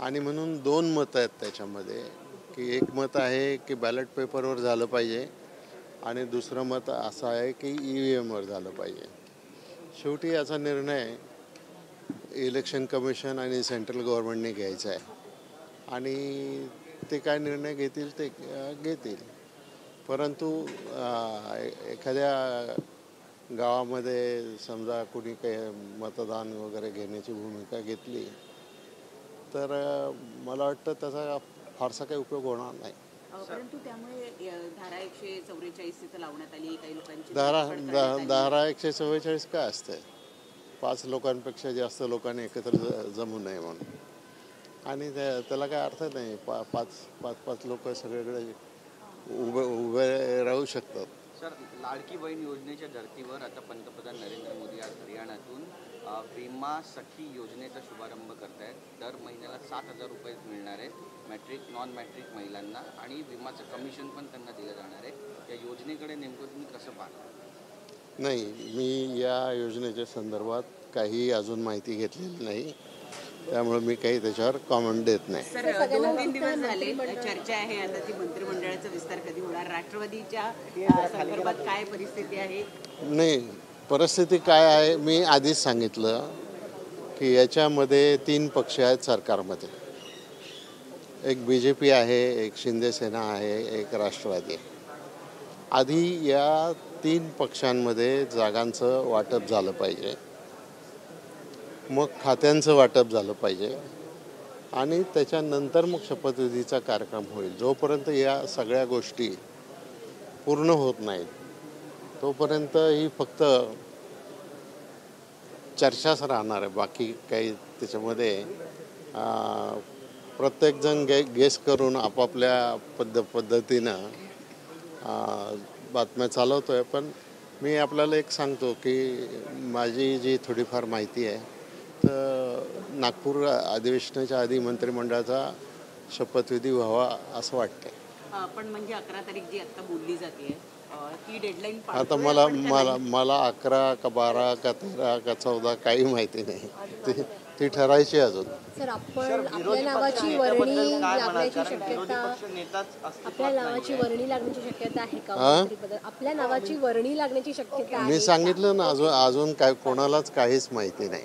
आणि म्हणून दोन मतं आहेत त्याच्यामध्ये, की एक मत आहे की बॅलेट पेपरवर झालं पाहिजे आणि दुसरं मत असं आहे की EVMवर झालं पाहिजे. शेवटी याचा निर्णय इलेक्शन कमिशन आणि सेंट्रल गव्हर्नमेंटने घ्यायचा आहे आणि ते काय निर्णय घेतील ते घेतील. परंतु एखाद्या गावामध्ये समजा कोणी काही मतदान वगैरे घेण्याची भूमिका घेतली तर मला वाटतं त्याचा फारसा काही उपयोग होणार नाही. परंतु त्यामुळे धारा 144 तिथं लावण्यात आली. काही लोकांची धारा 144 काय असते? 5 लोकांपेक्षा जास्त लोकांनी एकत्र जमू नये म्हणून, आणि त्याला काय अर्थ नाही. पाच लोक सगळीकडे उभे राहू शकतात. सर, लाडकी बहीण योजनेच्या धर्तीवर आता पंतप्रधान नरेंद्र मोदी आज हरियाणातून विमा सखी योजनेचा शुभारंभ करतायत. दर महिन्याला 7,000 रुपये मिळणार आहेत मॅट्रिक नॉन मॅट्रिक महिलांना, आणि विमाचं कमिशन पण त्यांना दिलं जाणार आहे. या योजनेकडे नेमकं तुम्ही कसं पाहता? नाही, मी या योजनेच्या संदर्भात काही अजून माहिती घेतलेली नाही, त्यामुळे मी काही त्याच्यावर कॉमेंट देत नाही. सर, 2-3 दिवस झाले चर्चा आहे आता ती मंत्रिमंडळाचा विस्तार कधी होणार, राष्ट्रवादीच्या संदर्भात काय परिस्थिती आहे? नाही, परिस्थिती काय आहे मी आधीच सांगितलं की याच्यामध्ये 3 पक्ष आहेत सरकारमध्ये. एक BJP आहे, एक शिंदे सेना आहे, एक राष्ट्रवादी आहे. आधी या 3 पक्षांमध्ये जागांचं वाटप झालं पाहिजे, मग खात्यांचं वाटप झालं पाहिजे, आणि त्याच्यानंतर मग शपथविधीचा कार्यक्रम होईल. जोपर्यंत या सगळ्या गोष्टी पूर्ण होत नाहीत तोपर्यंत ही फक्त चर्चाच राहणार आहे. बाकी काही त्याच्यामध्ये प्रत्येकजण गेस करून आपापल्या पद्धतीनं बातम्या चालवतो आहे. पण मी आपल्याला एक सांगतो की माझी जी थोडीफार माहिती आहे तर नागपूर अधिवेशनाच्या आधी मंत्रिमंडळाचा शपथविधी व्हावा असं वाटतंय. पण म्हणजे 11 तारीख जी आता बोलली जाते ती डेडलाईन आता मला 11 का 12 का 13 का 14 काही माहिती नाही, ती ठरायची अजून. सर, आपल्या नावाची वर्णी लागण्याची शक्यता आहे का? आपल्या नावाची वर्णी लागण्याची शक्यता आहे? मी सांगितलं ना, अजून काय कोणालाच काहीच माहिती नाही.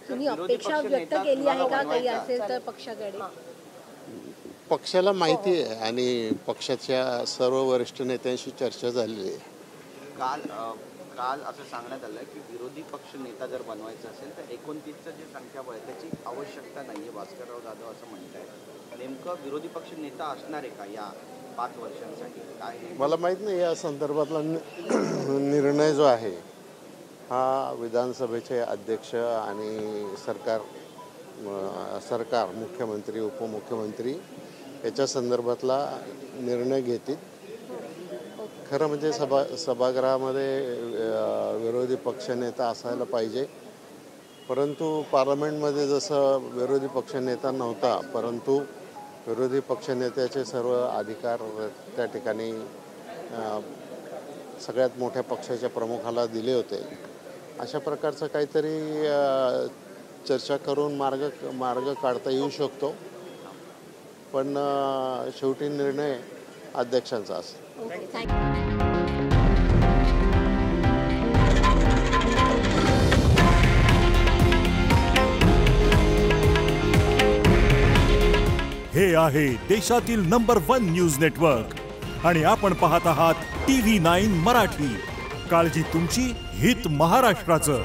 तुम्ही अपेक्षा व्यक्त केली आहे का काही असेल तर पक्षाकडे? पक्षाला माहिती आहे आणि पक्षाच्या सर्व वरिष्ठ नेत्यांशी चर्चा झालेली आहे. काल असं सांगण्यात आलं की विरोधी पक्ष नेता जर बनवायचा असेल तर 29चं जे संख्याबळ आहे त्याची आवश्यकता नाही आहे, भास्करराव जाधव असं म्हणतायत. नेमकं विरोधी पक्ष नेता असणार आहे का या 5 वर्षांसाठी? काय मला माहीत नाही. या संदर्भातला निर्णय जो आहे हा विधानसभेचे अध्यक्ष आणि सरकार मुख्यमंत्री उपमुख्यमंत्री याच्या संदर्भातला निर्णय घेतील. खरं म्हणजे सभागृहामध्ये विरोधी पक्षनेता असायला पाहिजे, परंतु पार्लमेंटमध्ये जसं विरोधी पक्षनेता नव्हता, परंतु विरोधी पक्षनेत्याचे सर्व अधिकार त्या ठिकाणी सगळ्यात मोठ्या पक्षाच्या प्रमुखाला दिले होते. अशा प्रकारचं काहीतरी चर्चा करून मार्ग काढता येऊ शकतो, पण शेवटी निर्णय अध्यक्षांचा असेल. हे आहे देशातील नंबर 1 न्यूज नेटवर्क आणि आपण पाहत आहात TV9 मराठी. काळजी तुमची, हित महाराष्ट्राचं.